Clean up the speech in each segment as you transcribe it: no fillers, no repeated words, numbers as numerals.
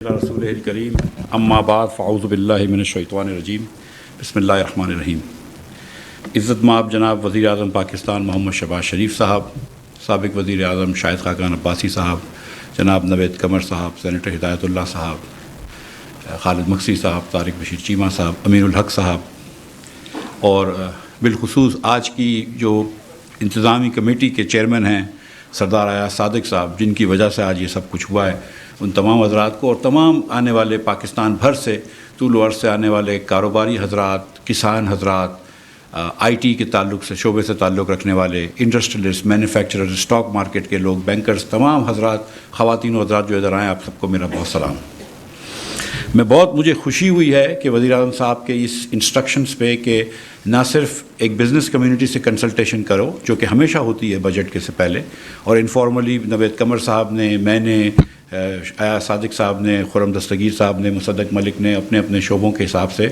رسول الکریم اما بعد فاعوذ باللہ من الشیطان الرجیم بسم اللہ الرحمن الرحیم۔ عزت مآب جناب وزیر اعظم پاکستان محمد شہباز شریف صاحب، سابق وزیر اعظم شاہد خاقان عباسی صاحب، جناب نوید قمر صاحب، سینیٹر ہدایت اللہ صاحب، خالد مکسی صاحب، طارق بشیر چیمہ صاحب، امین الحق صاحب، اور بالخصوص آج کی جو انتظامی کمیٹی کے چیئرمین ہیں سردار ایاز صادق صاحب، جن کی وجہ سے آج یہ سب کچھ ہوا ہے، ان تمام حضرات کو اور تمام آنے والے پاکستان بھر سے طول و عرض سے آنے والے کاروباری حضرات، کسان حضرات، آئی ٹی کے تعلق سے شعبے سے تعلق رکھنے والے، انڈسٹریلسٹ، مینوفیکچرر، اسٹاک مارکیٹ کے لوگ، بینکرز، تمام حضرات، خواتین و حضرات جو ادھر آئے، آپ سب کو میرا بہت سلام۔ مجھے خوشی ہوئی ہے کہ وزیر اعظم صاحب کے اس انسٹرکشنز پہ کہ نہ صرف ایک بزنس کمیونٹی سے کنسلٹیشن کرو، جو کہ ہمیشہ ہوتی ہے بجٹ کے سے پہلے، اور انفارملی نوید قمر صاحب نے، میں نے، ایاز صادق صاحب نے، خرم دستگیر صاحب نے، مصدق ملک نے اپنے اپنے شعبوں کے حساب سے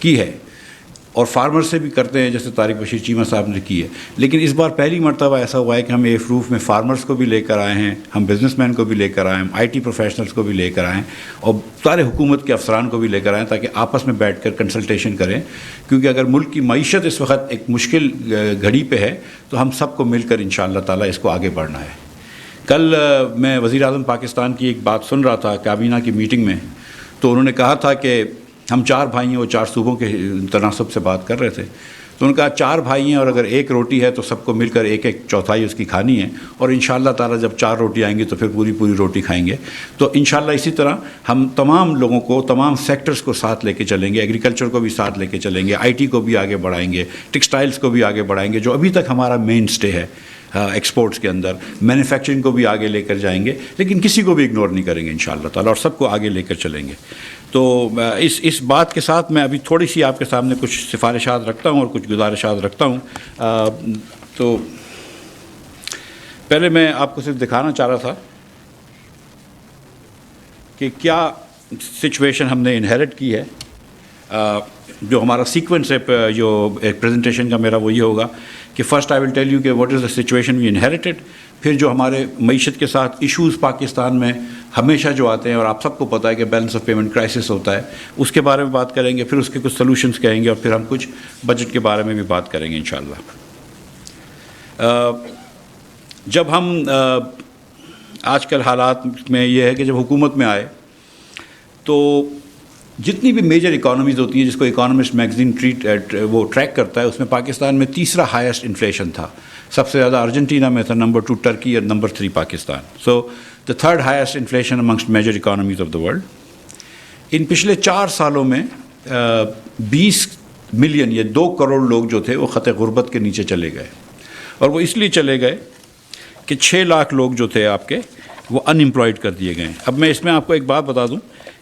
کی ہے، اور فارمر سے بھی کرتے ہیں جیسے طارق بشیر چیمہ صاحب نے کی ہے۔ لیکن اس بار پہلی مرتبہ ایسا ہوا ہے کہ ہم ایف روف میں فارمرز کو بھی لے کر آئے ہیں، ہم بزنس مین کو بھی لے کر آئے ہیں، آئی ٹی پروفیشنلز کو بھی لے کر آئے ہیں، اور سارے حکومت کے افسران کو بھی لے کر آئیں تاکہ آپس میں بیٹھ کر کنسلٹیشن کریں، کیونکہ اگر ملک کی معیشت اس وقت ایک مشکل گھڑی پہ ہے تو ہم سب کو مل کر انشاءاللہ تعالیٰ اس کو آگے بڑھنا ہے۔ کل میں وزیر اعظم پاکستان کی ایک بات سن رہا تھا کابینہ کی میٹنگ میں، تو انہوں نے کہا تھا کہ ہم 4 بھائی ہیں، وہ 4 صوبوں کے تناسب سے بات کر رہے تھے، تو انہوں نے کہا 4 بھائی ہیں اور اگر ایک روٹی ہے تو سب کو مل کر ایک چوتھائی اس کی کھانی ہے، اور انشاءاللہ تعالیٰ جب 4 روٹی آئیں گی تو پھر پوری روٹی کھائیں گے۔ تو انشاءاللہ اسی طرح ہم تمام لوگوں کو، تمام سیکٹرز کو ساتھ لے کے چلیں گے، ایگریکلچر کو بھی ساتھ لے کے چلیں گے، آئی ٹی کو بھی آگے بڑھائیں گے، ٹیکسٹائلز کو بھی آگے بڑھائیں گے جو ابھی تک ہمارا مین سٹے ہے ایکسپورٹس کے اندر، مینوفیکچرنگ کو بھی آگے لے کر جائیں گے، لیکن کسی کو بھی اگنور نہیں کریں گے انشاءاللہ تعالیٰ، اور سب کو آگے لے کر چلیں گے۔ تو اس بات کے ساتھ میں ابھی تھوڑی سی آپ کے سامنے کچھ سفارشات رکھتا ہوں اور کچھ گزارشات رکھتا ہوں۔ تو پہلے میں آپ کو صرف دکھانا چاہ رہا تھا کہ کیا سچویشن ہم نے انہیرٹ کی ہے۔ جو ہمارا سیکوینس ہے جو ایک پریزنٹیشن کا میرا وہ یہ ہوگا کہ first I will tell you کہ what is the situation we inherited, پھر جو ہمارے معیشت کے ساتھ ایشوز پاکستان میں ہمیشہ جو آتے ہیں اور آپ سب کو پتہ ہے کہ بیلنس آف پیمنٹ کرائسس ہوتا ہے، اس کے بارے میں بات کریں گے، پھر اس کے کچھ سلوشنز کہیں گے، اور پھر ہم کچھ بجٹ کے بارے میں بھی بات کریں گے انشاءاللہ۔ جب ہم آج کل حالات میں یہ ہے کہ جب حکومت میں آئے تو جتنی بھی میجر اکانومیز ہوتی ہیں جس کو اکانومسٹ میگزین وہ ٹریک کرتا ہے، اس میں پاکستان میں تیسرا ہائیسٹ انفلیشن تھا، سب سے زیادہ ارجنٹینا میں تھا، نمبر 2 ٹرکی اور نمبر 3 Pakistan, so the 3rd highest inflation amongst major economies of the world. ان پچھلے 4 سالوں میں 20 ملین یا 2 کروڑ لوگ جو تھے وہ خط غربت کے نیچے چلے گئے، اور وہ اس لیے چلے گئے کہ 6 لاکھ لوگ جو تھے آپ کے وہ ان امپلائڈ کر دیے گئے۔ اب میں اس میں آپ کو ایک بات بتا دوں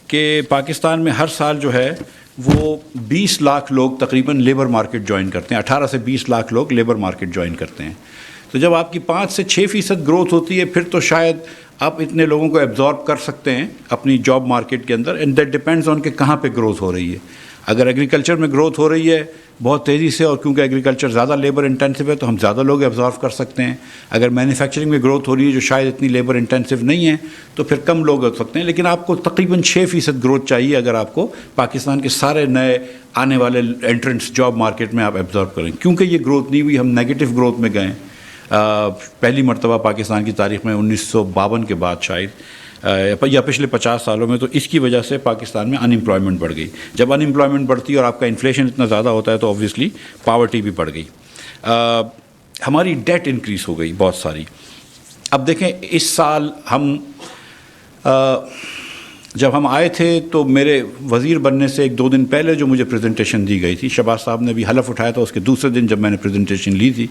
کہ پاکستان میں ہر سال جو ہے وہ 20 لاکھ لوگ تقریباً لیبر مارکیٹ جوائن کرتے ہیں، 18 سے 20 لاکھ لوگ لیبر مارکیٹ جوائن کرتے ہیں۔ تو جب آپ کی 5 سے 6% گروتھ ہوتی ہے، پھر تو شاید آپ اتنے لوگوں کو ایبزارب کر سکتے ہیں اپنی جاب مارکیٹ کے اندر، اینڈ دیٹ ڈپینڈز آن کہ کہاں پہ گروتھ ہو رہی ہے۔ اگر ایگریکلچر میں گروتھ ہو رہی ہے بہت تیزی سے، اور کیونکہ ایگریکلچر زیادہ لیبر انٹینسو ہے تو ہم زیادہ لوگ ایبزارو کر سکتے ہیں۔ اگر مینوفیکچرنگ میں گروتھ ہو رہی ہے جو شاید اتنی لیبر انٹینسو نہیں ہے تو پھر کم لوگ ہو سکتے ہیں، لیکن آپ کو تقریباً 6% گروتھ چاہیے اگر آپ کو پاکستان کے سارے نئے آنے والے انٹرنٹس جاب مارکیٹ میں آپ ایبزارو کریں۔ کیونکہ یہ گروتھ نہیں ہوئی، ہم نیگیٹو گروتھ میں گئے پہلی مرتبہ پاکستان کی تاریخ میں 1952 کے بعد شاید، یا پچھلے 50 سالوں میں، تو اس کی وجہ سے پاکستان میں ان امپلائمنٹ بڑھ گئی۔ جب ان امپلائمنٹ بڑھتی ہے اور آپ کا انفلیشن اتنا زیادہ ہوتا ہے تو آبویسلی پاورٹی بھی بڑھ گئی، ہماری ڈیٹ انکریز ہو گئی بہت ساری۔ اب دیکھیں اس سال ہم جب ہم آئے تھے تو میرے وزیر بننے سے 1-2 دن پہلے جو مجھے پریزنٹیشن دی گئی تھی، شہباز صاحب نے بھی حلف اٹھایا تھا، اس کے دوسرے دن جب میں نے پریزنٹیشن لی تھی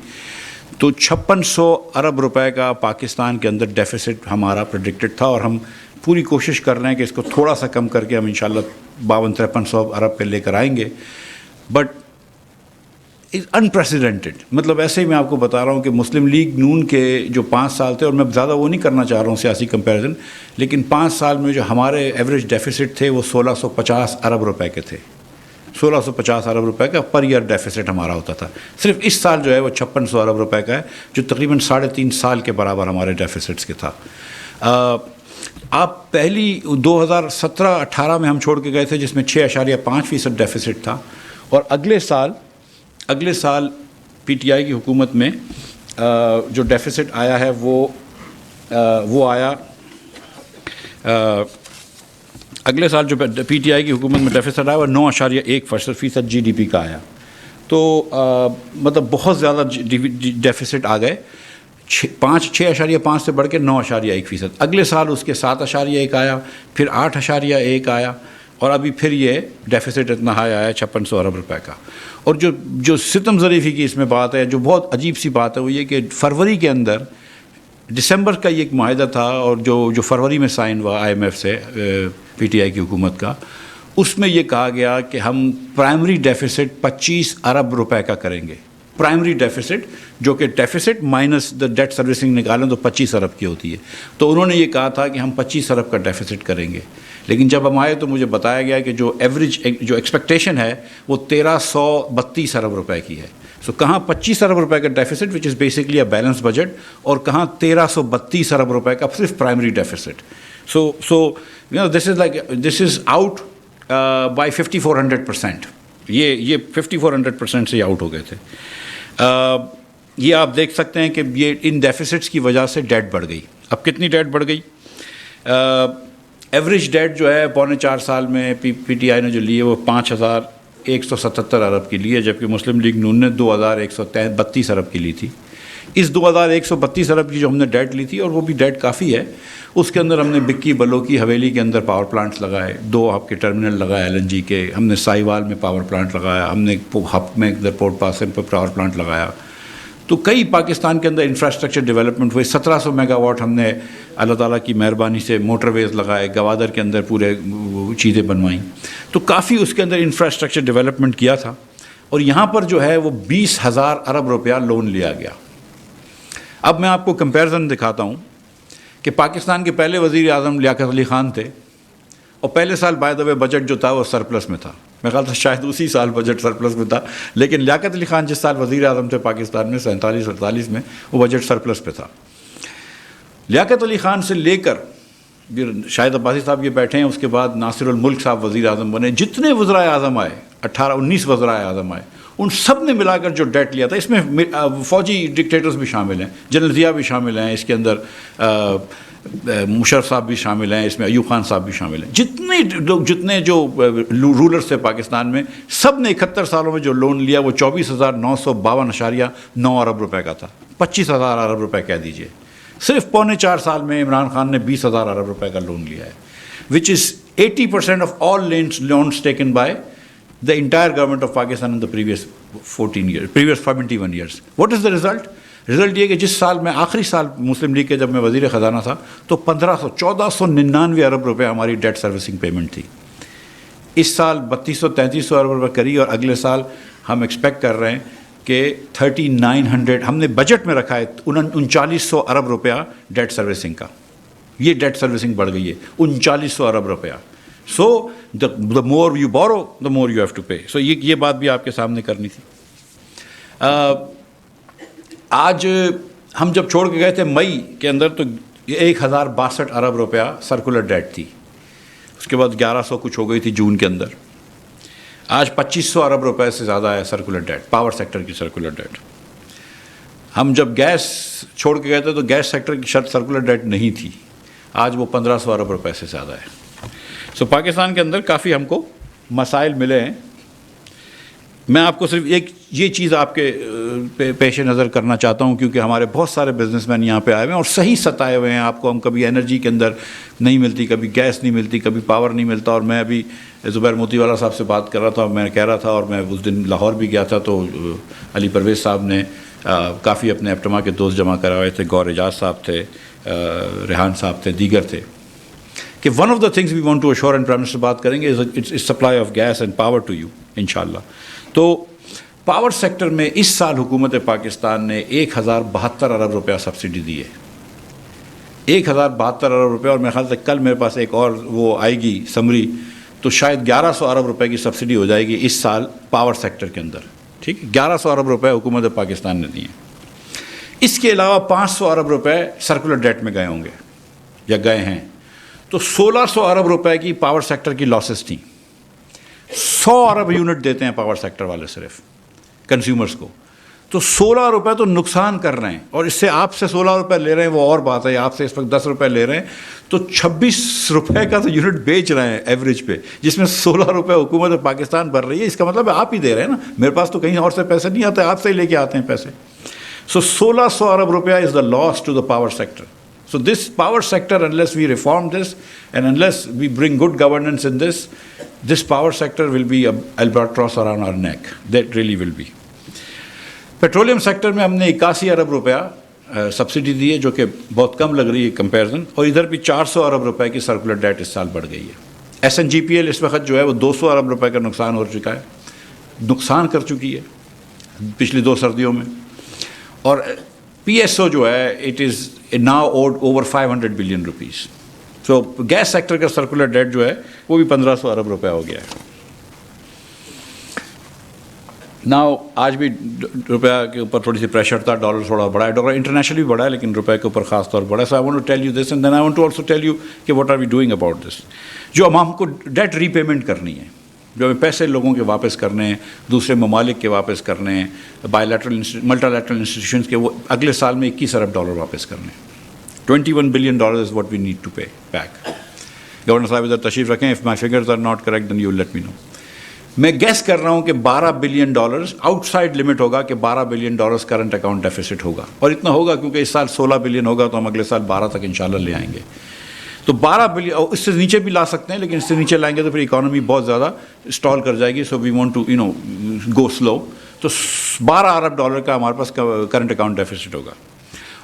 تو 5600 ارب روپے کا پاکستان کے اندر ڈیفیسٹ ہمارا پریڈکٹڈ تھا، اور ہم پوری کوشش کر رہے ہیں کہ اس کو تھوڑا سا کم کر کے ہم انشاءاللہ 5200-5300 ارب پہ لے کر آئیں گے۔ بٹ از انپریسیڈنٹڈ، مطلب ایسے ہی میں آپ کو بتا رہا ہوں کہ مسلم لیگ نون کے جو 5 سال تھے، اور میں زیادہ وہ نہیں کرنا چاہ رہا ہوں سیاسی کمپیریزن، لیکن 5 سال میں جو ہمارے ایوریج ڈیفیسٹ تھے وہ 1650 ارب روپے کے تھے، 1650 ارب روپے کا پر ایئر ڈیفیسٹ ہمارا ہوتا تھا۔ صرف اس سال جو ہے وہ 5600 ارب روپے کا ہے، جو تقریباً 3.5 سال کے برابر ہمارے ڈیفیسٹس کے تھا۔ آپ پہلی 2017-18 میں ہم چھوڑ کے گئے تھے جس میں 6.5% ڈیفیسٹ تھا، اور اگلے سال پی ٹی آئی کی حکومت میں جو ڈیفیسٹ آیا ہے وہ آیا، اگلے سال جو پی ٹی آئی کی حکومت میں ڈیفیسٹ آیا وہ 9.1% جی ڈی پی کا آیا. تو مطلب بہت زیادہ ڈیفیسٹ آ گئے، 6.5 سے بڑھ کے 9.1%. اگلے سال اس کے 7.1 آیا، پھر 8.1 آیا، اور ابھی پھر یہ ڈیفیسٹ اتنا ہائی آیا 5600 ارب روپے کا. اور جو ستم ظریفی کی اس میں بات ہے، جو بہت عجیب سی بات ہے، وہ یہ کہ فروری کے اندر، دسمبر کا یہ ایک معاہدہ تھا، اور جو فروری میں سائن ہوا آئی ایم ایف سے پی ٹی آئی کی حکومت کا، اس میں یہ کہا گیا کہ ہم پرائمری ڈیفیسٹ 25 ارب روپے کا کریں گے. پرائمری ڈیفیسٹ جو کہ deficits minus the date servicing نکالیں تو 25 ارب کی ہوتی ہے. تو انہوں نے یہ کہا تھا کہ ہم 25 ارب کا ڈیفیسٹ کریں گے. لیکن جب ہم آئے تو مجھے بتایا گیا کہ جو ایوریج جو ایکسپیکٹیشن ہے وہ 1332 ارب روپے کی ہے. سو کہاں 25 ارب روپے کا deficits which is basically a balance budget, اور کہاں 1332 ارب روپے کا صرف primary deficits. So this is out by 5400%. یہ 5400% سے آؤٹ ہو گئے تھے. یہ آپ دیکھ سکتے ہیں کہ یہ ان ڈیفیسٹس کی وجہ سے ڈیٹ بڑھ گئی. اب کتنی ڈیٹ بڑھ گئی؟ ایوریج ڈیٹ جو ہے 4.25 سال میں پی ٹی آئی نے جو لی ہے وہ 5177 ارب کی لی ہے، جبکہ مسلم لیگ نون نے 2132 ارب کی لی تھی. اس 2132 ارب کی جو ہم نے ڈیٹ لی تھی، اور وہ بھی ڈیٹ کافی ہے، اس کے اندر ہم نے بکی بلوکی حویلی کے اندر پاور پلانٹس لگائے، 2 ہب کے ٹرمینل لگائے ایل این جی کے، ہم نے سائیوال میں پاور پلانٹ لگایا، ہم نے ہب میں ادھر پورٹ پاسم پہ پاور پلانٹ لگایا. تو کئی پاکستان کے اندر انفراسٹرکچر ڈیولپمنٹ ہوئے. 1700 میگا واٹ ہم نے اللہ تعالیٰ کی مہربانی سے موٹر ویز لگائے، گوادر کے اندر پورے چیزیں بنوائیں. تو کافی اس کے اندر انفراسٹرکچر ڈیولپمنٹ کیا تھا. اور یہاں پر جو ہے وہ 20,000 ارب روپیہ لون لیا گیا. اب میں آپ کو کمپیرزن دکھاتا ہوں کہ پاکستان کے پہلے وزیر اعظم لیاقت علی خان تھے، اور پہلے سال بائی دا وے بجٹ جو تھا وہ سرپلس میں تھا. میں خیال تھا شاید اسی سال بجٹ سرپلس میں تھا، لیکن لیاقت علی خان جس سال وزیر اعظم تھے پاکستان میں 47-48 میں، وہ بجٹ سرپلس پہ تھا. لیاقت علی خان سے لے کر شاہد عباسی صاحب یہ بیٹھے ہیں، اس کے بعد ناصر الملک صاحب وزیر اعظم بنے، جتنے وزرائے اعظم آئے 18-19 وزرائے اعظم آئے، ان سب نے ملا کر جو ڈیٹ لیا تھا، اس میں فوجی ڈکٹیٹرز بھی شامل ہیں، جنرل ضیاء بھی شامل ہیں، اس کے اندر مشرف صاحب بھی شامل ہیں، اس میں ایوب خان صاحب بھی شامل ہیں. جتنے جو رولرز تھے پاکستان میں، سب نے 71 سالوں میں جو لون لیا وہ 24,952.9 ارب روپے کا تھا. 25,000 ارب روپے کہہ دیجئے. صرف 4.25 سال میں عمران خان نے 20,000 ارب روپے کا لون لیا ہے، which is 80% of all loans taken by the entire government of Pakistan in the previous 71 years. What is the result? Result یہ کہ جس سال میں آخری سال مسلم لیگ کے جب میں وزیر خزانہ تھا تو 1499 ارب روپے ہماری ڈیٹ سروسنگ پیمنٹ تھی. اس سال 3200-3300 ارب روپے کری، اور اگلے سال ہم ایکسپیکٹ کر رہے ہیں کہ 3900 ہم نے بجٹ میں رکھا ہے 3900 ارب روپیہ ڈیٹ سروسنگ کا. یہ ڈیٹ سروسنگ بڑھ گئی ہے 3900 ارب روپیہ. سو the more you borrow the more you have to pay. سو یہ بات بھی آپ کے سامنے کرنی تھی. آج ہم جب چھوڑ کے گئے تھے مئی کے اندر تو 1062 ارب روپیہ سرکولر ڈیٹ تھی، اس کے بعد 1100 کچھ ہو گئی تھی جون کے اندر. آج 2500 ارب روپے سے زیادہ ہے سرکولر ڈیٹ، پاور سیکٹر کی سرکولر ڈیٹ. ہم جب گیس چھوڑ کے گئے تھے تو گیس سیکٹر کی سرکولر ڈیٹ نہیں تھی، آج وہ 1500 ارب روپے سے زیادہ ہے. سو پاکستان کے اندر کافی ہم کو مسائل ملے ہیں. میں آپ کو صرف ایک یہ چیز آپ کے پیش نظر کرنا چاہتا ہوں، کیونکہ ہمارے بہت سارے بزنس مین یہاں پہ آئے ہوئے ہیں اور صحیح ستائے ہوئے ہیں. آپ کو ہم کبھی انرجی کے اندر نہیں ملتی، کبھی گیس نہیں ملتی، کبھی پاور نہیں ملتا. اور میں ابھی زبیر موتی والا صاحب سے بات کر رہا تھا، میں کہہ رہا تھا، اور میں اس دن لاہور بھی گیا تھا تو علی پرویز صاحب نے کافی اپنے ایپٹما کے دوست جمع کروائے تھے، گور اعجاز صاحب تھے، ریحان صاحب تھے، دیگر تھے، کہ one of the things we want to ensure, and prime minister بات کریں گے، is supply of gas and power to you انشاءاللہ. تو پاور سیکٹر میں اس سال حکومت پاکستان نے 1072 ارب روپیہ سبسڈی دی ہے، 1072 ارب روپیہ. اور میرے خیال سے کل میرے پاس ایک اور وہ آئے گی سمری، تو شاید 1100 ارب روپے کی سبسڈی ہو جائے گی اس سال پاور سیکٹر کے اندر. ٹھیک ہے، 1100 ارب روپے حکومت پاکستان نے دیے. اس کے علاوہ 500 ارب روپے سرکولر ڈیٹ میں گئے ہوں گے یا گئے ہیں. تو 1600 ارب روپے کی پاور سیکٹر کی لاسز تھیں. 100 ارب یونٹ دیتے ہیں پاور سیکٹر والے صرف کنزیومرز کو, تو 16 روپے تو نقصان کر رہے ہیں. اور اس سے آپ سے 16 روپے لے رہے ہیں وہ اور بات ہے, آپ سے اس وقت 10 روپے لے رہے ہیں, تو 26 روپے کا تو یونٹ بیچ رہے ہیں ایوریج پہ, جس میں 16 روپے حکومت پاکستان بھر رہی ہے. اس کا مطلب ہے آپ ہی دے رہے ہیں نا, میرے پاس تو کہیں اور سے پیسے نہیں آتے, آپ سے ہی لے کے آتے ہیں پیسے. سو 1600 ارب روپیہ is the loss to the power sector. So this power sector, unless we reform this and unless we bring good governance in this, this power sector will be an albatross around our neck. That really will be. Petroleum sector میں ہم نے 81 ارب روپیہ subsidy دی ہے, جو کہ بہت کم لگ رہی ہے کمپیرزن, اور ادھر بھی 400 ارب روپے کی سرکولر ڈیٹ اس سال بڑھ گئی ہے. S N G P L اس وقت جو ہے وہ 200 ارب روپے کا نقصان ہو چکا ہے, نقصان کر چکی ہے پچھلی 2 سردیوں میں. اور پی ایس او جو ہے it is now owed over 500 billion rupees. So gas sector کا سرکولر ڈیٹ جو ہے وہ بھی 1500 ارب روپے ہو گیا ہے. ناؤ آج بھی روپیہ کے اوپر تھوڑی سی پریشر تھا, ڈالر تھوڑا بڑا ہے, ڈالر انٹرنیشنلی بھی بڑا ہے لیکن روپے کے اوپر خاص طور پر بڑا ہے. So I want to tell you this and then I want to also tell you کہ what are we doing about this. جو ہم کو ڈیٹ ری پیمنٹ کرنی ہے, جو ہمیں پیسے لوگوں کے واپس کرنے ہیں, دوسرے ممالک کے واپس کرنے ہیں, by lateral multi lateral institutions کے, وہ اگلے سال میں 21 ارب ڈالر واپس کرنے ہیں. 21 billion dollar is what we need to pay back. Governor صاحب ادھر تشریف رکھیں. If my figures are not correct then you let me know. میں گیس کر رہا ہوں کہ 12 billion dollars outside limit ہوگا, کہ 12 billion dollars current account deficit ہوگا. اور اتنا ہوگا کیونکہ اس سال 16 بلین ہوگا, تو ہم اگلے سال 12 تک انشاءاللہ لے آئیں گے. تو 12 بلین, اس سے نیچے بھی لا سکتے ہیں, لیکن اس سے نیچے لائیں گے تو پھر اکانومی بہت زیادہ اسٹال کر جائے گی. سو وی وانٹ ٹو گو سلو. تو 12 ارب ڈالر کا ہمارے پاس کرنٹ اکاؤنٹ ڈیفیسٹ ہوگا.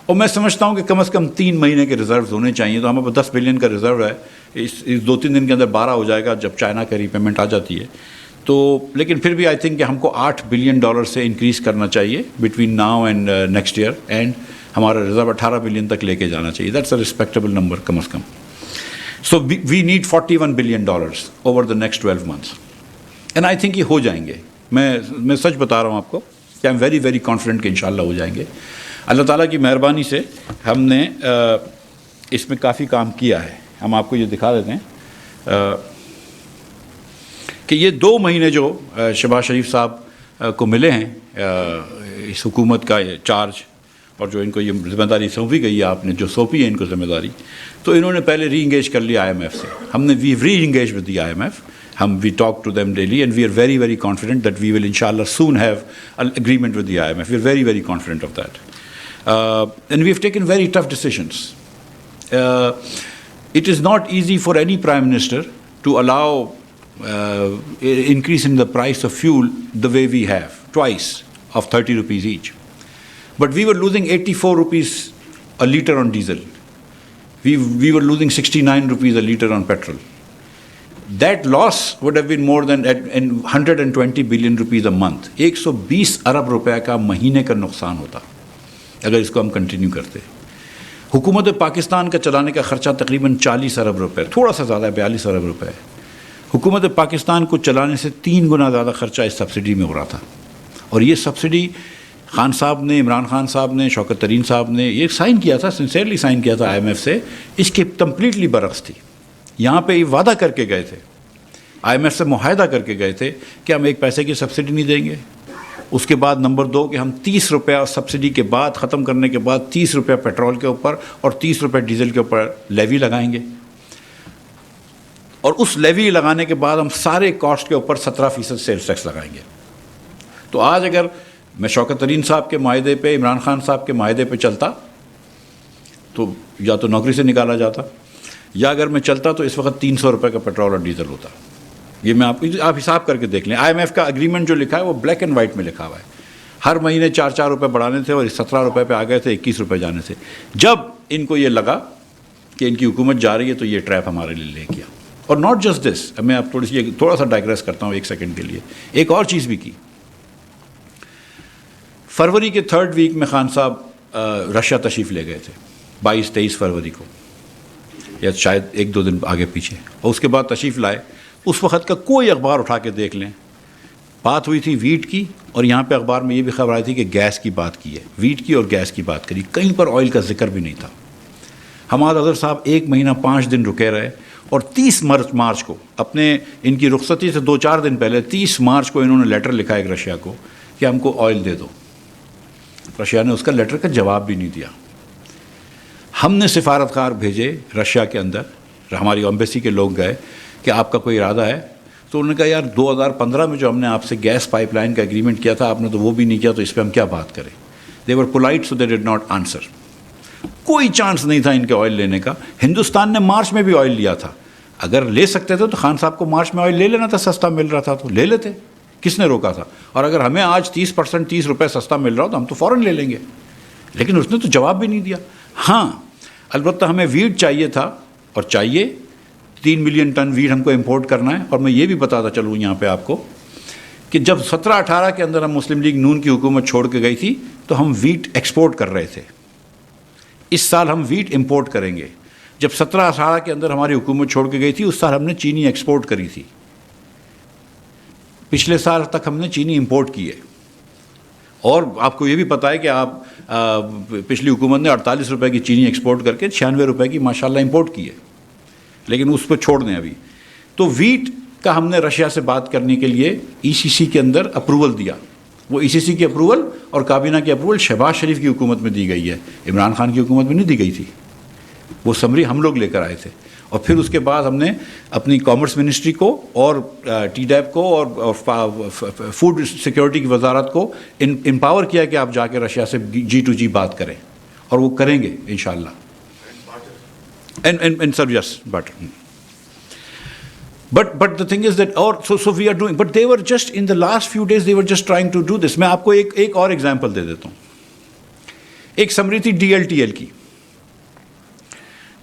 اور میں سمجھتا ہوں کہ کم از کم 3 مہینے کے ریزروز ہونے چاہیے. تو ہمارے پاس 10 بلین کا ریزرو ہے, اس 2-3 دن کے اندر 12 ہو جائے گا جب چائنا کا ری پیمنٹ آ جاتی ہے. تو لیکن پھر بھی آئی تھنک کہ ہم کو 8 بلین ڈالر سے انکریز کرنا چاہیے between now and next year, and ہمارا ریزرو 18 بلین تک لے کے جانا چاہیے. دیٹس اے ریسپیکٹیبل نمبر کم از کم. So we need 41 billion dollars over the next 12 months, and I think یہ ہو جائیں گے. میں سچ بتا رہا ہوں آپ کو کہ I am very very confident کہ انشاءاللہ ہو جائیں گے. اللہ تعالیٰ کی مہربانی سے ہم نے اس میں کافی کام کیا ہے. ہم آپ کو یہ دکھا دیتے ہیں کہ یہ 2 مہینے جو شہباز شریف صاحب کو ملے ہیں اس حکومت کا چارج, اور جو ان کو یہ ذمہ داری سونپی گئی ہے, آپ نے جو سونپی ہے ان کو ذمہ داری, تو انہوں نے پہلے ری انگیج کر لیا IMF سے. ہم نے we reengage with the IMF. We talk to them daily, and we are very, very confident that we will inshallah soon have an agreement with the IMF. We are very, very confident of that. And we have taken very tough decisions. It is not easy for any Prime Minister to allow increase in the price of fuel the way we have, twice of 30 rupees each. But we were losing 84 rupees a litre on diesel. We were losing 69 rupees a litre on petrol. That loss would have been more than 120 billion rupees a month. 120 ارب روپے کا مہینے کا نقصان ہوتا اگر اس کو ہم continue کرتے. حکومت پاکستان کا چلانے کا خرچہ تقریباً 40 ارب روپے, تھوڑا سا زیادہ ہے, 42 ارب روپے ہے. حکومت پاکستان کو چلانے سے 3 گنا زیادہ خرچہ اس سبسڈی میں ہو رہا تھا. اور یہ سبسڈی خان صاحب نے, عمران خان صاحب نے, شوکت ترین صاحب نے یہ سائن کیا تھا, سنسیئرلی سائن کیا تھا IMF سے. اس کی کمپلیٹلی برعکس تھی. یہاں پہ یہ وعدہ کر کے گئے تھے, IMF سے معاہدہ کر کے گئے تھے کہ ہم 1 پیسے کی سبسڈی نہیں دیں گے. اس کے بعد نمبر 2 کہ ہم 30 روپیہ سبسڈی کے بعد, ختم کرنے کے بعد 30 روپیہ پیٹرول کے اوپر اور 30 روپیہ ڈیزل کے اوپر لیوی لگائیں گے. اور اس لیوی لگانے کے بعد ہم سارے کاسٹ کے اوپر 17% سیلز ٹیکس لگائیں گے. تو آج اگر میں شوکت ترین صاحب کے معاہدے پہ, عمران خان صاحب کے معاہدے پہ چلتا تو یا تو نوکری سے نکالا جاتا, یا اگر میں چلتا تو اس وقت 300 روپے کا پیٹرول اور ڈیزل ہوتا. یہ میں آپ حساب کر کے دیکھ لیں. IMF کا اگریمنٹ جو لکھا ہے وہ بلیک اینڈ وائٹ میں لکھا ہوا ہے. ہر مہینے 4 روپے بڑھانے تھے اور 17 روپے پہ آ گئے تھے, 21 روپے جانے تھے. جب ان کو یہ لگا کہ ان کی حکومت جا رہی ہے تو یہ ٹریپ ہمارے لیے لے کیا. اور ناٹ جسٹ دس, میں اب تھوڑا سا ڈائگریس کرتا ہوں 1 سیکنڈ کے لیے. ایک اور چیز بھی کی. فروری کے 3rd ویک میں خان صاحب رشیا تشریف لے گئے تھے, 22-23 فروری کو, یا شاید 1-2 دن آگے پیچھے. اور اس کے بعد تشریف لائے. اس وقت کا کوئی اخبار اٹھا کے دیکھ لیں, بات ہوئی تھی ویٹ کی, اور یہاں پہ اخبار میں یہ بھی خبر آئی تھی کہ گیس کی بات کی ہے. ویٹ کی اور گیس کی بات کری, کہیں پر آئل کا ذکر بھی نہیں تھا. حماد اظہر صاحب 1 مہینہ 5 دن رکے رہے اور 30 مارچ کو اپنے ان کی رخصتی سے 2-4 دن پہلے 30 مارچ کو انہوں نے لیٹر لکھا ایک رشیا کو کہ ہم کو آئل دے دو. رشیا نے اس کا لیٹر کا جواب بھی نہیں دیا. ہم نے سفارتکار بھیجے رشیا کے اندر, ہماری ایمبیسی کے لوگ گئے کہ آپ کا کوئی ارادہ ہے, تو انہوں نے کہا یار 2015 میں جو ہم نے آپ سے گیس پائپ لائن کا ایگریمنٹ کیا تھا آپ نے تو وہ بھی نہیں کیا, تو اس پہ ہم کیا بات کریں. They were polite so they did not answer. کوئی چانس نہیں تھا ان کے آئل لینے کا. ہندوستان نے مارچ میں بھی آئل لیا تھا, اگر لے سکتے تھے تو خان صاحب کو مارچ میں آئل لے لینا تھا, سستا مل رہا تھا تو لے لیتے, کس نے روکا تھا. اور اگر ہمیں آج 30% 30 روپے سستا مل رہا ہو تو ہم تو فوراً لے لیں گے, لیکن اس نے تو جواب بھی نہیں دیا. ہاں البتہ ہمیں ویٹ چاہیے تھا اور چاہیے 3 ملین ٹن ویٹ ہم کو امپورٹ کرنا ہے. اور میں یہ بھی بتاتا چلوں یہاں پہ آپ کو کہ جب 17-18 کے اندر ہم مسلم لیگ نون کی حکومت چھوڑ کے گئی تھی تو ہم ویٹ ایکسپورٹ کر رہے تھے. اس سال ہم ویٹ امپورٹ کریں گے. جب 17-18 کے اندر ہماری حکومت چھوڑ کے گئی تھی اس سال ہم نے چینی ایکسپورٹ کری تھی. پچھلے سال تک ہم نے چینی امپورٹ کی ہے. اور آپ کو یہ بھی پتہ ہے کہ آپ پچھلی حکومت نے 48 روپے کی چینی ایکسپورٹ کر کے 96 روپے کی ماشاءاللہ امپورٹ کی ہے, لیکن اس پہ چھوڑ دیں ابھی. تو ویٹ کا ہم نے رشیا سے بات کرنے کے لیے ای سی سی کے اندر اپروول دیا. وہ ای سی سی کی اپروول اور کابینہ کی اپروول شہباز شریف کی حکومت میں دی گئی ہے, عمران خان کی حکومت میں نہیں دی گئی تھی. وہ سمری ہم لوگ لے کر آئے تھے. اور پھر اس کے بعد ہم نے اپنی کامرس منسٹری کو اور ٹی ڈیپ کو اور فوڈ سیکیورٹی کی وزارت کو امپاور کیا کہ آپ جا کے رشیا سے G2G بات کریں, اور وہ کریں گے انشاءاللہ. And sir, yes, but the thing is that so we are doing, but they were just in the last few days they were just trying to do this. میں آپ کو ایک اور ایگزامپل دے دیتا ہوں. ایک سمری تھی DLTL کی.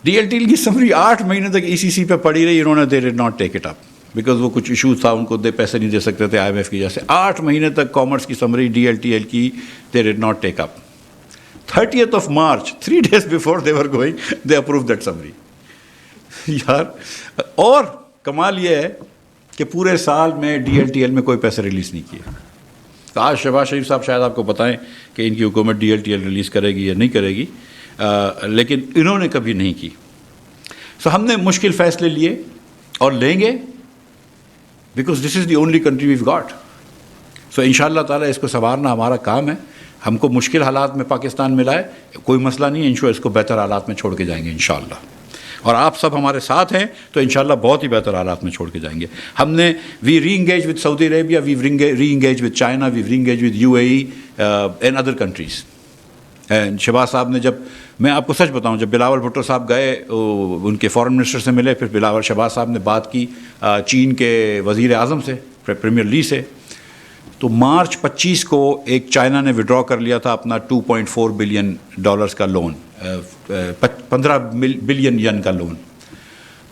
DLTL کی سمری 8 مہینے تک ECC پہ پڑی رہی. انہوں نے they did not take it up because وہ کچھ ایشوز تھا, ان کو پیسے نہیں دے سکتے تھے IMF کی وجہ سے. 8 مہینے تک کامرس کی سمری DLTL کی they did not take up. 30th of March, 3 days before they were going, they approved that summary. یار اور کمال یہ ہے کہ پورے سال میں DLTL میں کوئی پیسے ریلیز نہیں کیے. تو آج شہباز شریف صاحب شاید آپ کو بتائیں کہ ان کی حکومت DLTL ریلیز کرے گی یا نہیں کرے گی, لیکن انہوں نے کبھی نہیں کی. سو ہم نے مشکل فیصلے لیے اور لیں گے because this is the only country we've got. So ان شاء اللہ تعالیٰ اس کو سنوارنا ہمارا کام ہے. ہم کو مشکل حالات میں پاکستان ملا ہے, کوئی مسئلہ نہیں ہے, انشاءاللہ اس کو بہتر حالات میں چھوڑ کے جائیں گے انشاءاللہ. اور آپ سب ہمارے ساتھ ہیں تو انشاءاللہ بہت ہی بہتر حالات میں چھوڑ کے جائیں گے. ہم نے we reengage with Saudi Arabia, we reengage with China, we reengage with UAE and other countries. Shahbaz sahab نے, جب میں آپ کو سچ بتاؤں, جب بلاول بھٹو صاحب گئے ان کے فارن منسٹر سے ملے, پھر شہباز صاحب نے بات کی چین کے وزیر اعظم سے, پریمیئر لی سے, تو مارچ 25 کو ایک چائنا نے وڈرا کر لیا تھا اپنا $2.4 بلین کا لون, 15 بلین ین کا لون.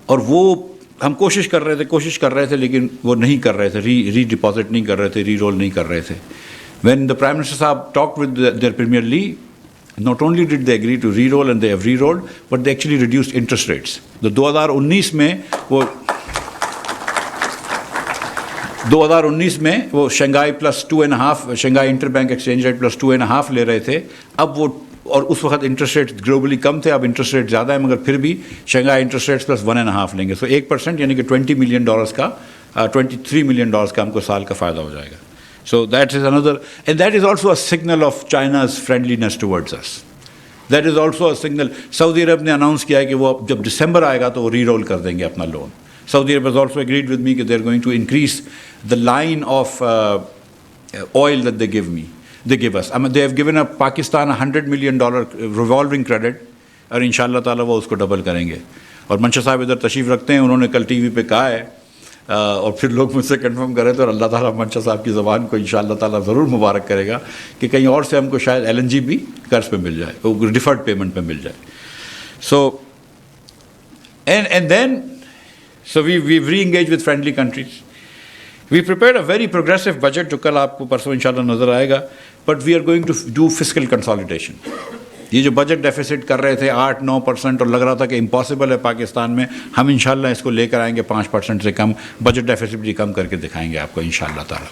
اور وہ ہم کوشش کر رہے تھے لیکن وہ نہیں کر رہے تھے, ری ڈپازٹ نہیں کر رہے تھے, ری رول نہیں کر رہے تھے. وین دا پرائم منسٹر صاحب ٹاک ود دیئر پریمیئر لی, not only did they agree to re-roll and they have re-rolled, but they actually reduced interest rates. تو 2019 میں وہ Shanghai plus 2.5, Shanghai inter bank exchange rate plus 2.5 لے رہے تھے. اب وہ, اور اس وقت انٹرسٹ ریٹ گلوبلی کم تھے, اب انٹرسٹ ریٹ زیادہ ہے, مگر پھر بھی شنگھائی انٹرسٹ ریٹ پلس 1.5 لیں گے. سو 1% یعنی کہ $20 ملین کا, $23 ملین کا ہم کو سال کا فائدہ ہو جائے گا. So that is another, and that is also a signal of China's friendliness towards us. That is also a signal. Saudi Arab نے announce کیا ہے کہ وہ جب دسمبر آئے گا تو وہ ری رول کر دیں گے اپنا loan. Saudi Arab has also agreed with me کہ they are going to increase the line of oil that they give us. I mean, they have given Pakistan $100 million revolving credit, اور انشاءاللہ تعالیٰ وہ اس کو ڈبل کریں گے. اور منشا صاحب ادھر تشریف رکھتے ہیں, انہوں نے کل ٹی وی پہ کہا ہے, اور پھر لوگ مجھ سے کنفرم کرے تو اللہ تعالیٰ منشا صاحب کی زبان کو انشاءاللہ تعالیٰ ضرور مبارک کرے گا کہ کہیں اور سے ہم کو شاید LNG بھی قرض پہ مل جائے, ڈیفرڈ پیمنٹ پہ مل جائے. سو and then so we've re-engaged with friendly countries. We prepared a very progressive budget جو کل آپ کو پرسوں انشاءاللہ نظر آئے گا. But we are going to do fiscal consolidation. یہ جو بجٹ ڈیفیسٹ کر رہے تھے 8-9% اور لگ رہا تھا کہ امپاسبل ہے پاکستان میں, ہم انشاءاللہ اس کو لے کر آئیں گے 5% سے کم. بجٹ ڈیفیسٹ بھی کم کر کے دکھائیں گے آپ کو انشاءاللہ تعالیٰ.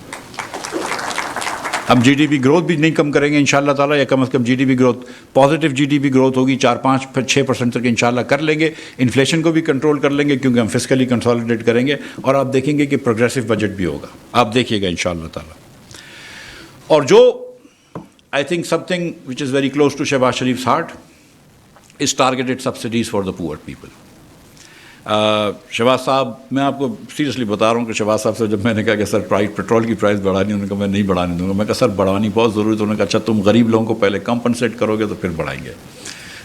ہم جی ڈی پی گروتھ بھی نہیں کم کریں گے انشاءاللہ تعالیٰ, یا کم از کم G D P growth positive G D P growth ہوگی 4-5-6% تک انشاءاللہ کر لیں گے. انفلیشن کو بھی کنٹرول کر لیں گے کیونکہ ہم فسکلی کنسالیڈیٹ کریں گے, اور آپ دیکھیں گے کہ پروگریسو بجٹ بھی ہوگا, آپ دیکھیے گا انشاءاللہ تعالیٰ. اور جو I think something which is very close to Shahbaz Sharif's heart is targeted subsidies for the poor people. Shahbaz sahab, میں آپ کو سیریسلی بتا رہا ہوں کہ شہباز صاحب سے جب میں نے کہا کہ سر پیٹرول کی پرائز بڑھانی, انہوں نے کہا میں نہیں بڑھانے دوں گا. میں کہا سر بڑھانی بہت ضروری ہے. تو انہوں نے کہا اچھا تم غریب لوگوں کو پہلے کمپنسیٹ کرو گے تو پھر بڑھائیں گے.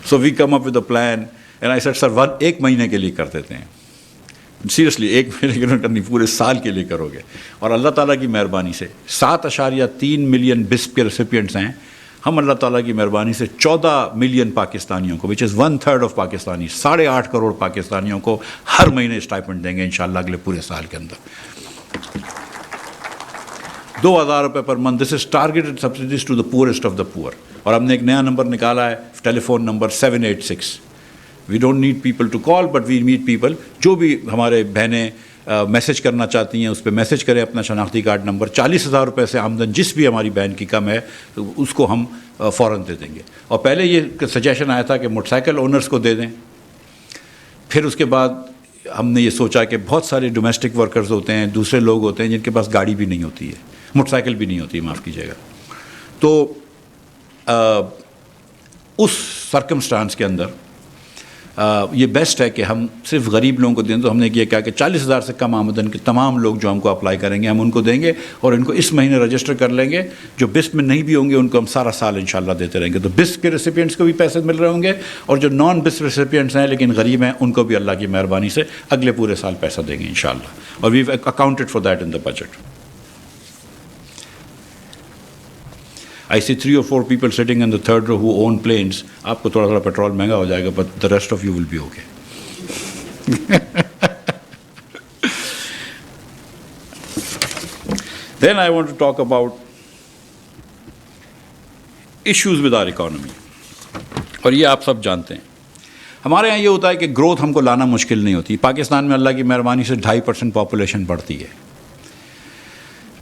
So we come up with a plan and I said sir 1 مہینے کے لیے کر دیتے ہیں. سیریسلی 1 مہینے کے لیے کرنی, پورے سال کے لیے کرو گے. اور اللہ تعالیٰ کی مہربانی سے 7.3 ملین بسپ کے ریسیپینٹس ہیں. ہم اللہ تعالیٰ کی مہربانی سے 14 ملین پاکستانیوں کو, وچ از 1/3 آف پاکستانی, 8.5 کروڑ پاکستانیوں کو ہر مہینے اسٹائپنڈ دیں گے انشاءاللہ اگلے پورے سال کے اندر. 2,000 روپے per month. This is targeted subsidies to the poorest of the poor. اور ہم نے ایک نیا نمبر نکالا ہے, telephone number 786. We don't need people to call but we need people. جو بھی ہمارے بہنیں میسج کرنا چاہتی ہیں اس پہ میسج کریں اپنا شناختی کارڈ نمبر. 40,000 روپے سے آمدن جس بھی ہماری بہن کی کم ہے اس کو ہم فوراً دے دیں گے. اور پہلے یہ سجیشن آیا تھا کہ موٹر سائیکل اونرز کو دے دیں. پھر اس کے بعد ہم نے یہ سوچا کہ بہت سارے ڈومیسٹک ورکرز ہوتے ہیں, دوسرے لوگ ہوتے ہیں جن کے پاس گاڑی بھی نہیں ہوتی ہے, موٹر سائیکل بھی نہیں ہوتی ہے, معاف کیجیے گا. تو اس سرکمسٹانس کے اندر یہ بیسٹ ہے کہ ہم صرف غریب لوگوں کو دیں. تو ہم نے کیا کہ 40,000 سے کم آمدن کے تمام لوگ جو ہم کو اپلائی کریں گے ہم ان کو دیں گے, اور ان کو اس مہینے رجسٹر کر لیں گے. جو بسپ میں نہیں بھی ہوں گے ان کو ہم سارا سال انشاءاللہ دیتے رہیں گے. تو بسپ کے ریسیپینٹس کو بھی پیسے مل رہے ہوں گے, اور جو نان بسپ ریسیپینٹس ہیں لیکن غریب ہیں ان کو بھی اللہ کی مہربانی سے اگلے پورے سال پیسہ دیں گے انشاءاللہ. اور we accounted for that in the budget. I see 3 or 4 people sitting in the third row who own planes. آپ کو تھوڑا پیٹرول مہنگا ہو جائے گا, but the rest of you will be okay. Then I want to talk about issues with our economy. اور یہ آپ سب جانتے ہیں. ہمارے یہاں یہ ہوتا ہے کہ گروتھ ہم کو لانا مشکل نہیں ہوتی. پاکستان میں اللہ کی مہربانی سے 2.5% پاپولیشن بڑھتی ہے.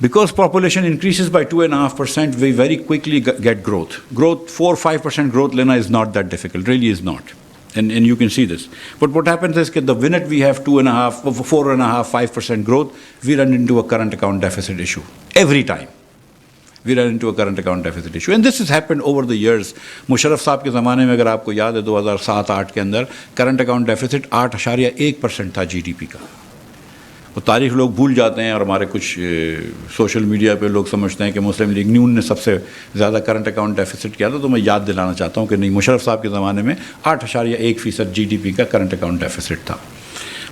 Because population increases by 2.5%, we very quickly get growth. Growth, 4-5% growth lena is not that difficult, really is not. And you can see this. But what happens is that the minute we have 4.5-5% growth, we run into a current account deficit issue. Every time. We run into a current account deficit issue. And this has happened over the years. Musharraf صاحب کے زمانے میں اگر آپ کو یاد ہے 2007-8 کے اندر current account deficit 8.1% تھا جی ڈی پی کا. وہ تاریخ لوگ بھول جاتے ہیں, اور ہمارے کچھ سوشل میڈیا پہ لوگ سمجھتے ہیں کہ مسلم لیگ نیون نے سب سے زیادہ کرنٹ اکاؤنٹ ڈیفیسٹ کیا تھا. تو میں یاد دلانا چاہتا ہوں کہ نہیں, مشرف صاحب کے زمانے میں 8.1% جی ڈی پی کا کرنٹ اکاؤنٹ ڈیفیسٹ تھا.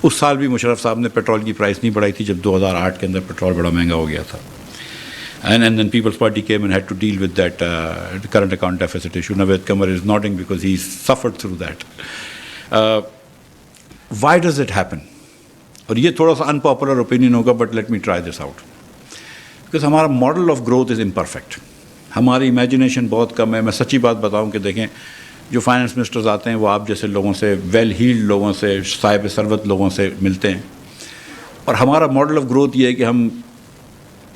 اس سال بھی مشرف صاحب نے پیٹرول کی پرائس نہیں بڑھائی تھی جب 2008 کے اندر پیٹرول بڑا مہنگا ہو گیا تھا. And then People's Party came and had to deal with that current account deficit issue. Naved Qamar is nodding because he's suffered through that. Why does it happen? اور یہ تھوڑا سا ان پاپولر اوپینین ہوگا, but let me try this out. Because ہمارا model of growth is imperfect. ہماری imagination بہت کم ہے. میں سچی بات بتاؤں کہ دیکھیں, جو فائنانس منسٹرز آتے ہیں وہ آپ جیسے لوگوں سے, ویل ہیلڈ لوگوں سے, صاحب ثروت لوگوں سے ملتے ہیں. اور ہمارا ماڈل آف گروتھ یہ ہے کہ ہم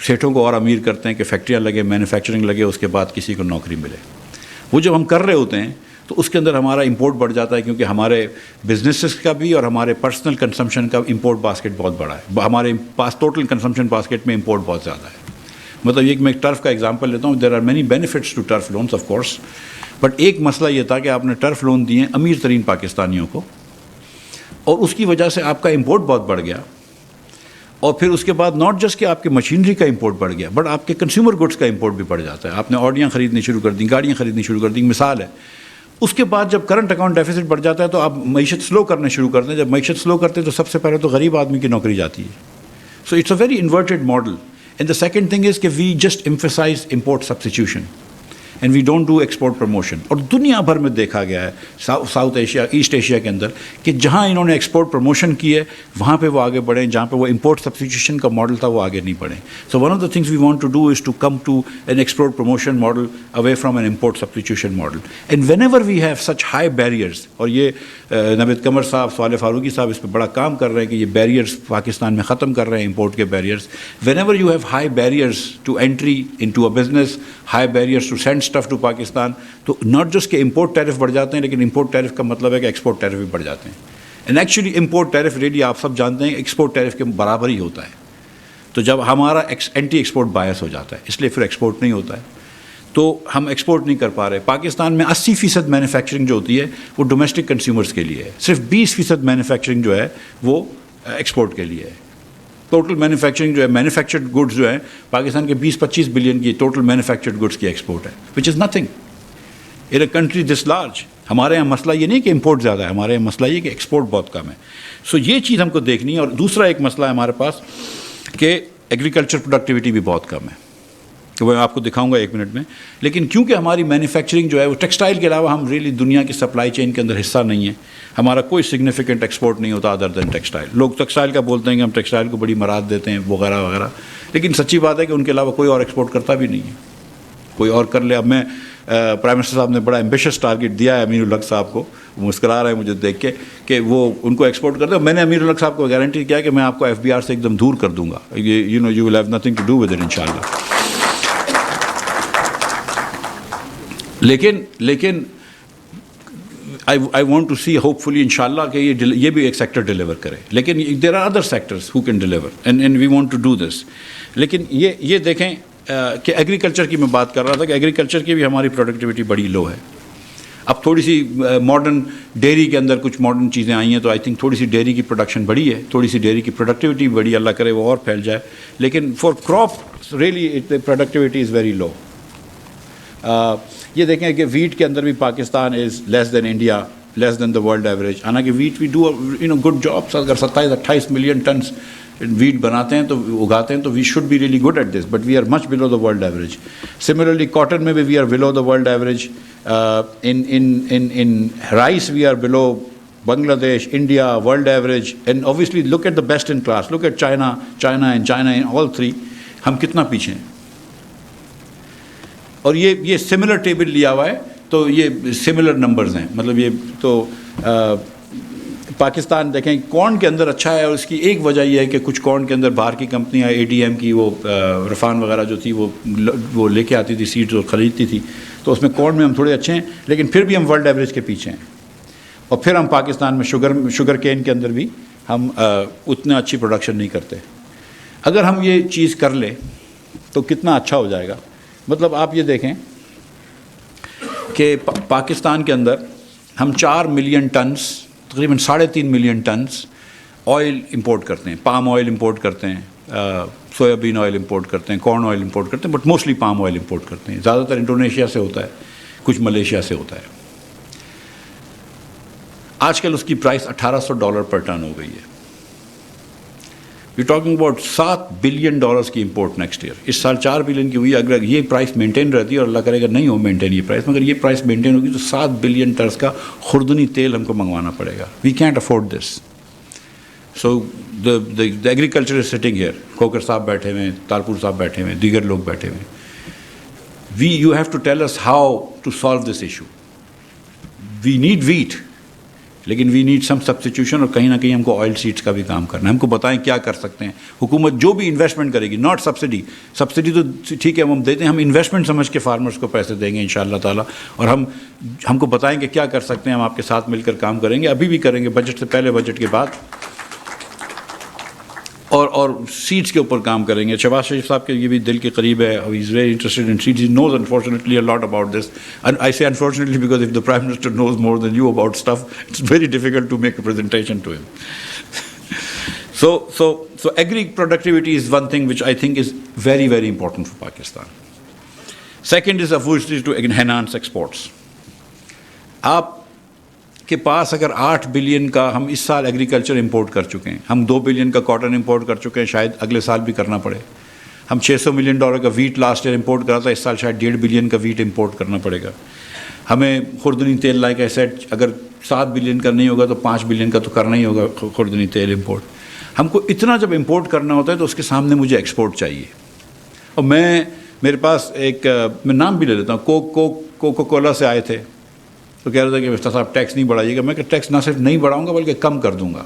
سیٹھوں کو اور امیر کرتے ہیں کہ فیکٹریاں لگے, مینوفیکچرنگ لگے, اس کے بعد کسی کو نوکری ملے. وہ جب ہم کر رہے ہوتے ہیں تو اس کے اندر ہمارا امپورٹ بڑھ جاتا ہے, کیونکہ ہمارے بزنسز کا بھی اور ہمارے پرسنل کنزمپشن کا امپورٹ باسکٹ بہت بڑا ہے. ہمارے پاس ٹوٹل کنزمپشن باسکٹ میں امپورٹ بہت زیادہ ہے. مطلب یہ کہ میں ایک ٹرف کا ایگزامپل لیتا ہوں. There are many benefits to tariff loans of course, but ایک مسئلہ یہ تھا کہ آپ نے ٹرف لون دیے امیر ترین پاکستانیوں کو, اور اس کی وجہ سے آپ کا امپورٹ بہت بڑھ گیا. اور پھر اس کے بعد ناٹ جسٹ کہ آپ کے مشینری کا امپورٹ بڑھ گیا, بٹ آپ کے کنزیومر گڈس کا امپورٹ بھی بڑھ جاتا ہے. آپ نے آڈیاں خریدنی شروع کر دیں, گاڑیاں خریدنی شروع کر دیں. مثال ہے, اس کے بعد جب کرنٹ اکاؤنٹ ڈیفیسٹ بڑھ جاتا ہے تو آپ معیشت سلو کرنے شروع کرتے ہیں. جب معیشت سلو کرتے ہیں تو سب سے پہلے تو غریب آدمی کی نوکری جاتی ہے. So it's a very inverted model. And the second thing is کہ we just emphasise import substitution. And we don't do export promotion. اور دنیا بھر میں دیکھا گیا ہے ساؤتھ ایشیا ایسٹ ایشیا کے اندر کہ جہاں انہوں نے ایکسپورٹ پروموشن کی ہے وہاں پہ وہ آگے بڑھیں, جہاں پہ وہ امپورٹ سبسٹیٹیوشن کا ماڈل تھا وہ آگے نہیں بڑھیں. So one of the things we want to do is to come to an export promotion model away from an import substitution model. And whenever we have such high barriers, اور یہ نوید قمر صاحب, صالح فاروقی صاحب اس پہ بڑا کام کر رہے ہیں کہ یہ بیریئرس پاکستان میں ختم کر رہے ہیں, امپورٹ کے barriers. Whenever you have high barriers to entry into a business, high barriers to send stuff to Pakistan, تو ناٹ جسٹ کہ امپورٹ ٹیرف بڑھ جاتے ہیں, لیکن امپورٹ ٹیرف کا مطلب ہے کہ ایکسپورٹ ٹیرف بھی بڑھ جاتے ہیں. And actually import tariff really آپ سب جانتے ہیں ایکسپورٹ ٹیرف کے برابر ہی ہوتا ہے. تو جب ہمارا اینٹی ایکسپورٹ بایس ہو جاتا ہے, اس لیے پھر ایکسپورٹ نہیں ہوتا ہے, تو ہم ایکسپورٹ نہیں کر پا رہے. پاکستان میں 80% مینوفیکچرنگ جو ہوتی ہے وہ ڈومیسٹک کنزیومرز کے لیے ہے, صرف 20% مینوفیکچرنگ جو ہے وہ ایکسپورٹ کے لیے ہے. ٹوٹل مینوفیکچرنگ جو ہے, مینوفیکچرڈ گڈز جو ہیں پاکستان کے 20-25 بلین کی ٹوٹل مینوفیکچرڈ گڈز کی ایکسپورٹ ہے, which is nothing in a country this large. ہمارے یہاں مسئلہ یہ نہیں کہ امپورٹ زیادہ ہے, ہمارے یہاں مسئلہ یہ کہ ایکسپورٹ بہت کم ہے. سو یہ چیز ہم کو دیکھنی ہے. اور دوسرا ایک مسئلہ ہے ہمارے پاس کہ ایگریکلچر پروڈکٹیوٹی بھی بہت کم ہے, تو وہ میں آپ کو دکھاؤں گا 1 منٹ میں. لیکن کیونکہ ہماری مینوفیکچرنگ جو ہے وہ ٹیکسٹائل کے علاوہ ہم ریلی دنیا کی سپلائی چین کے اندر حصہ نہیں ہے, ہمارا کوئی سگنیفیکنٹ ایکسپورٹ نہیں ہوتا ادر دین ٹیکسٹائل. لوگ ٹیکسٹائل کا بولتے ہیں کہ ہم ٹیکسٹائل کو بڑی مراد دیتے ہیں وغیرہ وغیرہ, لیکن سچی بات ہے کہ ان کے علاوہ کوئی اور ایکسپورٹ کرتا بھی نہیں ہے. کوئی اور کر لے. اب میں پرائم منسٹر صاحب نے بڑا ایمبیشس ٹارگیٹ دیا ہے امین الحق صاحب کو, وہ مسکرا رہے ہیں مجھے دیکھ کے کہ وہ ان کو ایکسپورٹ کر دیں. میں نے امین الحق صاحب کو گارنٹی کیا کہ میں آپ کو FBR سے ایک دم دور کر دوں گا, you know you will have nothing to do with it انشاءاللہ. لیکن I want to see hopefully انشاءاللہ کہ یہ بھی ایک سیکٹر ڈیلیور کرے. لیکن there are other sectors who can deliver and we want to do this. لیکن یہ دیکھیں کہ ایگریکلچر کی میں بات کر رہا تھا کہ ایگریکلچر کی بھی ہماری پروڈکٹیوٹی بڑی لو ہے. اب تھوڑی سی ماڈرن ڈیری کے اندر کچھ ماڈرن چیزیں آئی ہیں, تو آئی تھنک تھوڑی سی ڈیری کی پروڈکشن بڑی ہے, تھوڑی سی ڈیری کی پروڈکٹیوٹی بڑی, اللہ کرے وہ اور پھیل جائے. لیکن for crop really productivity is very low. یہ دیکھیں کہ ویٹ کے اندر بھی Pakistan is less than India, less than the world average. حالانکہ wheat we do good jobs. اگر 27-28 ملین ٹنس ویٹ بناتے ہیں تو اگاتے ہیں, تو we should be really good at this, but we are much below the world average. Similarly cotton میں بھی we are below the world average. In rice we are below Bangladesh, India, world average. And obviously look at the best in class, look at China in all 3. ہم کتنا پیچھے ہیں. اور یہ similar table لیا ہوا ہے, تو یہ سملر نمبرز ہیں. مطلب یہ تو پاکستان دیکھیں کارن کے اندر اچھا ہے, اور اس کی ایک وجہ یہ ہے کہ کچھ کارن کے اندر باہر کی کمپنیاں ADM کی وہ رفان وغیرہ جو تھی وہ لے کے آتی تھی سیڈز اور خریدتی تھی, تو اس میں کارن میں ہم تھوڑے اچھے ہیں, لیکن پھر بھی ہم ورلڈ ایوریج کے پیچھے ہیں. اور پھر ہم پاکستان میں شوگر کین کے اندر بھی ہم اتنا اچھی پروڈکشن نہیں کرتے. اگر ہم یہ چیز کر لیں تو کتنا اچھا ہو جائے گا. مطلب آپ یہ دیکھیں کہ پاکستان کے اندر ہم 4 ملین ٹنس, تقریباً 3.5 ملین ٹنس آئل امپورٹ کرتے ہیں. پام آئل امپورٹ کرتے ہیں, سویابین آئل امپورٹ کرتے ہیں, کارن آئل امپورٹ کرتے ہیں, but mostly palm oil import کرتے ہیں. زیادہ تر انڈونیشیا سے ہوتا ہے, کچھ ملیشیا سے ہوتا ہے. آج کل اس کی پرائس $1,800 پر ٹن ہو گئی ہے. وی ٹاکنگ اباؤٹ $7 بلین کی امپورٹ نیکسٹ ایئر. اس سال 4 بلین کی ہوئی. اگر یہ پرائس مینٹین رہتی ہے, اور اللہ کرے گا نہیں ہو مینٹین یہ پرائس, مگر یہ پرائس مینٹین ہوگی تو 7 بلین ٹنس کا خوردنی تیل ہم کو منگوانا پڑے گا. We can't afford this. So the agriculture is sitting here. Khokhar sahab بیٹھے ہوئے ہیں, تالپور صاحب بیٹھے ہوئے ہیں, دیگر لوگ بیٹھے ہوئے ہیں. You have to tell us how to solve this issue. We need wait, لیکن وی نیڈ سم سبسٹیٹیوشن, اور کہیں نہ کہیں ہم کو آئل سیڈس کا بھی کام کرنا ہے. ہم کو بتائیں کیا کر سکتے ہیں. حکومت جو بھی انویسٹمنٹ کرے گی, ناٹ سبسڈی تو ٹھیک ہے ہم دیتے ہیں, ہم انویسٹمنٹ سمجھ کے فارمرز کو پیسے دیں گے انشاءاللہ تعالیٰ, اور ہم کو بتائیں کہ کیا کر سکتے ہیں. ہم آپ کے ساتھ مل کر کام کریں گے, ابھی بھی کریں گے, بجٹ سے پہلے, بجٹ کے بعد, اور سیڈس کے اوپر کام کریں گے. شہباز شریف صاحب کے یہ بھی دل کے قریب ہے. He is very interested in seeds. He knows unfortunately a lot about this, and I say unfortunately because if the Prime Minister knows more than you about stuff, it's very difficult to make a presentation to him. So agri productivity is one thing which I think is very, very important for Pakistan. Second is obviously to enhance exports. آپ کے پاس اگر 8 billion کا ہم اس سال agriculture import کر چکے ہیں, ہم 2 بلین کا کاٹن امپورٹ کر چکے ہیں, شاید اگلے سال بھی کرنا پڑے. ہم $600 ملین کا ویٹ لاسٹ ایئر امپورٹ کرا تھا, اس سال شاید $1.5 بلین کا ویٹ امپورٹ کرنا پڑے گا. ہمیں خوردنی تیل لائک اے سیٹ اگر $7 بلین کا نہیں ہوگا تو $5 بلین کا تو کرنا ہی ہوگا خوردنی تیل امپورٹ. ہم کو اتنا جب امپورٹ کرنا ہوتا ہے تو اس کے سامنے مجھے ایکسپورٹ چاہیے. اور میرے پاس میں نام بھی لے لیتا ہوں, کوکو کولا سے آئے تھے تو کہہ رہے تھے کہ مفتی صاحب ٹیکس نہیں بڑھائیے گا. میں کہ ٹیکس نہ صرف نہیں بڑھاؤں گا بلکہ کم کر دوں گا,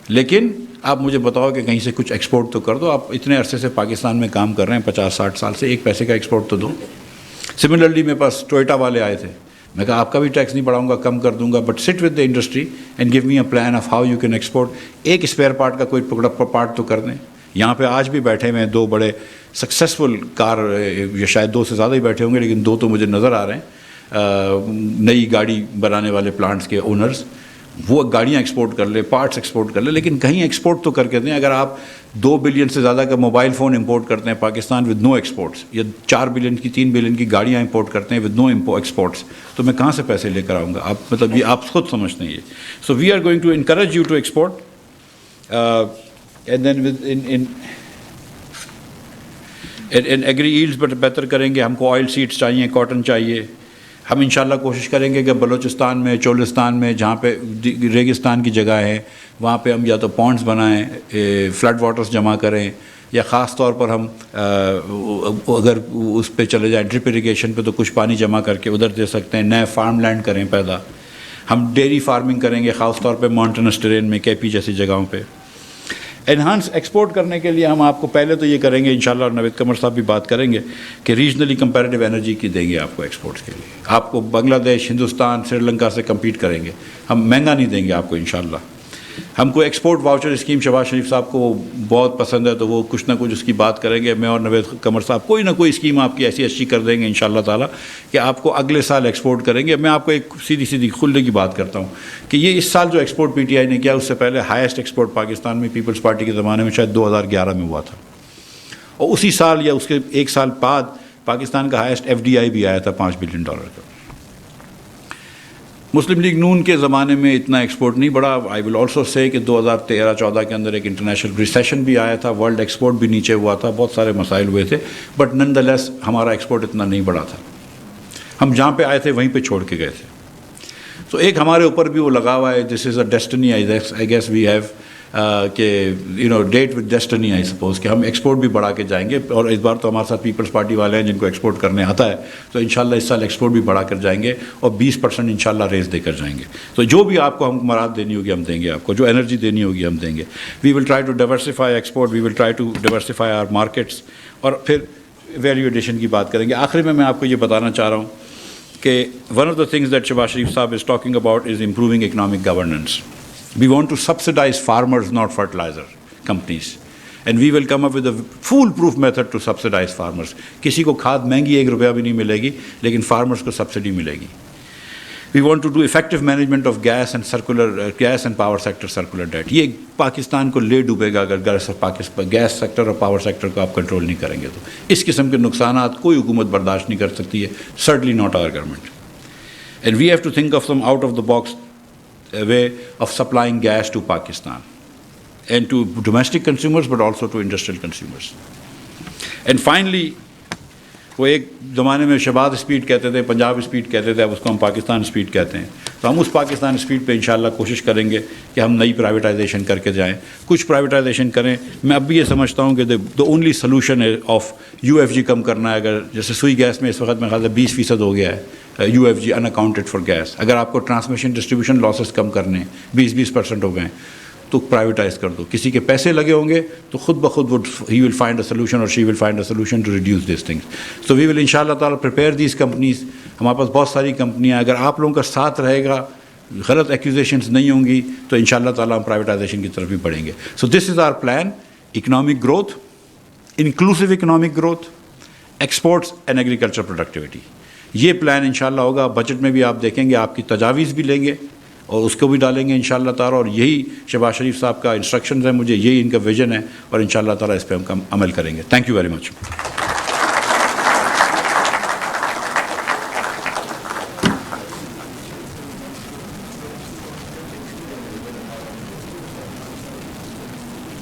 لیکن آپ مجھے بتاؤ کہ کہیں سے کچھ ایکسپورٹ تو کر دو. آپ اتنے عرصے سے پاکستان میں کام کر رہے ہیں, 50-60 سال سے, ایک پیسے کا ایکسپورٹ تو دو. سملرلی میرے پاس ٹوئیٹا والے آئے تھے, میں کہا آپ کا بھی ٹیکس نہیں بڑھاؤں گا, کم کر دوں گا, but sit with the industry and give me a plan of how you can export. ایک اسپیئر پارٹ کا کوئی ٹکڑا پارٹ تو کر دیں. یہاں پہ آج بھی بیٹھے ہوئے ہیں 2 بڑے سکسیزفل کار, یا شاید 2 سے زیادہ ہی بیٹھے ہوں گے, لیکن 2 تو مجھے نظر آ رہے ہیں, نئی گاڑی بنانے والے پلانٹس کے اونرز. وہ گاڑیاں ایکسپورٹ کر لے, پارٹس ایکسپورٹ کر لے, لیکن کہیں ایکسپورٹ تو کر کے دیں. اگر آپ 2 بلین سے زیادہ کا موبائل فون امپورٹ کرتے ہیں پاکستان ود نو ایکسپورٹس, یا 4 بلین کی 3 بلین کی گاڑیاں امپورٹ کرتے ہیں ود نو ایکسپورٹس, تو میں کہاں سے پیسے لے کر آؤں گا؟ آپ مطلب یہ آپ خود سمجھتے ہیں یہ. So we are going to encourage you to export, and then in agri yields بہتر کریں گے. ہم کو آئل سیڈس چاہیے, کاٹن چاہیے. ہم انشاءاللہ کوشش کریں گے کہ بلوچستان میں, چولستان میں, جہاں پہ ریگستان کی جگہ ہے, وہاں پہ ہم یا تو پونڈز بنائیں, فلڈ واٹرز جمع کریں, یا خاص طور پر ہم اگر اس پہ چلے جائیں ڈرپ اریگیشن پہ تو کچھ پانی جمع کر کے ادھر دے سکتے ہیں. نئے فارم لینڈ کریں پیدا. ہم ڈیری فارمنگ کریں گے, خاص طور پہ ماؤنٹینس ٹیرین میں, KP جیسی جگہوں پہ. انہانس ایکسپورٹ کرنے کے لیے ہم آپ کو پہلے تو یہ کریں گے انشاءاللہ, اور نوید قمر صاحب بھی بات کریں گے, کہ ریجنلی کمپیریٹیو انرجی کی دیں گے آپ کو ایکسپورٹس کے لیے. آپ کو بنگلہ دیش, ہندوستان, سری لنکا سے کمپیٹ کریں گے. ہم مہنگا نہیں دیں گے آپ کو انشاءاللہ. ہم کو export voucher scheme Shahbaz Sharif صاحب کو بہت پسند ہے, تو وہ کچھ نہ کچھ اس کی بات کریں گے. میں اور نوید قمر صاحب کوئی نہ کوئی اسکیم آپ کی ایسی اچھی کر دیں گے انشاءاللہ تعالیٰ کہ آپ کو اگلے سال ایکسپورٹ کریں گے. میں آپ کو ایک سیدھی کھلنے کی بات کرتا ہوں کہ یہ اس سال جو ایکسپورٹ PTI نے کیا, اس سے پہلے ہائیسٹ ایکسپورٹ پاکستان میں پیپلز پارٹی کے زمانے میں شاید 2011 میں ہوا تھا, اور اسی سال یا اس کے ایک سال بعد پاکستان کا ہائیسٹ FDI بھی آیا تھا $5 بلین کا. مسلم لیگ نون کے زمانے میں اتنا ایکسپورٹ نہیں بڑھا. آئی ول آلسو سے کہ 2013-14 کے اندر ایک انٹرنیشنل ریسیشن بھی آیا تھا, ورلڈ ایکسپورٹ بھی نیچے ہوا تھا, بہت سارے مسائل ہوئے تھے, بٹ نن دا لیس ہمارا ایکسپورٹ اتنا نہیں بڑھا تھا. ہم جہاں پہ آئے تھے وہیں پہ چھوڑ کے گئے تھے. تو ایک ہمارے اوپر بھی وہ لگا ہوا ہے, this is a destiny I guess we have, کہ that with destiny I suppose, کہ ہم ایکسپورٹ بھی بڑھا کے جائیں گے. اور اس بار تو ہمارے ساتھ پیپلز پارٹی والے ہیں جن کو ایکسپورٹ کرنے آتا ہے, تو انشاءاللہ اس سال ایکسپورٹ بھی بڑھا کر جائیں گے, اور 20% انشاءاللہ ریز دے کر جائیں گے. تو جو بھی آپ کو ہم مراد دینی ہوگی ہم دیں گے, آپ کو جو انرجی دینی ہوگی ہم دیں گے. We will try to diversify export, we will try to diversify our markets, اور پھر ویلیو ایڈیشن کی بات کریں گے. آخری میں آپ کو یہ بتانا چاہ رہا ہوں کہ one of the things that Shahbaz Sharif sahab is talking about is improving economic governance. We want to subsidize farmers, not fertilizer companies. And we will come up with a foolproof method to subsidize farmers. کسی کو کھاد مہنگی $1 بھی نہیں ملے گی, لیکن farmers کو سبسڈی ملے گی. We want to do effective management of gas and power sector circular debt. یہ پاکستان کو لے ڈوبے گا اگر گیس سیکٹر اور پاور سیکٹر کو آپ کنٹرول نہیں کریں گے. تو اس قسم کے نقصانات کوئی حکومت برداشت نہیں کر سکتی ہے, certainly not our government. And we have to think of them out of the box a way of supplying gas to Pakistan and to domestic consumers but also to industrial consumers. And finally, وہ ایک زمانے میں Shahbaz speed کہتے تھے, Punjab speed کہتے تھے, اب اس کو ہم پاکستان اسپیڈ کہتے ہیں. تو ہم اس پاکستان اسپیڈ پہ انشاءاللہ کوشش کریں گے کہ ہم نئی پرائیویٹائزیشن کر کے جائیں, کچھ پرائیویٹائزیشن کریں. میں اب بھی یہ سمجھتا ہوں کہ the only solution of UFG کم کرنا ہے. اگر جیسے سوئی گیس میں اس وقت میں خیال ہے 20% ہو گیا ہے UFG unaccounted for gas. اگر آپ کو ٹرانسمیشن ڈسٹریبیوشن لاسز کم کرنے 20% ہو گئے تو پرائیویٹائز کر دو. کسی کے پیسے لگے ہوں گے تو خود بخود ہی ول فائنڈ اے سولوشن اور she will find a solution to reduce these things. So we will ان شاء اللہ تعالیٰ پریپیئر دیز کمپنیز. ہمارے پاس بہت ساری کمپنیاں, اگر آپ لوگوں کا ساتھ رہے گا, غلط ایکوزیشنز نہیں ہوں گی, تو ان شاء اللہ تعالیٰ ہم پرائیویٹائزیشن کی طرف بھی بڑھیں گے. So this is our plan: economic growth, inclusive economic growth, exports and agriculture productivity. یہ پلان انشاءاللہ ہوگا. بجٹ میں بھی آپ دیکھیں گے, آپ کی تجاویز بھی لیں گے اور اس کو بھی ڈالیں گے انشاءاللہ تعالیٰ. اور یہی شہباز شریف صاحب کا انسٹرکشنز ہیں مجھے, یہی ان کا ویژن ہے, اور انشاءاللہ تعالیٰ اس پہ ہم عمل کریں گے. Thank you very much.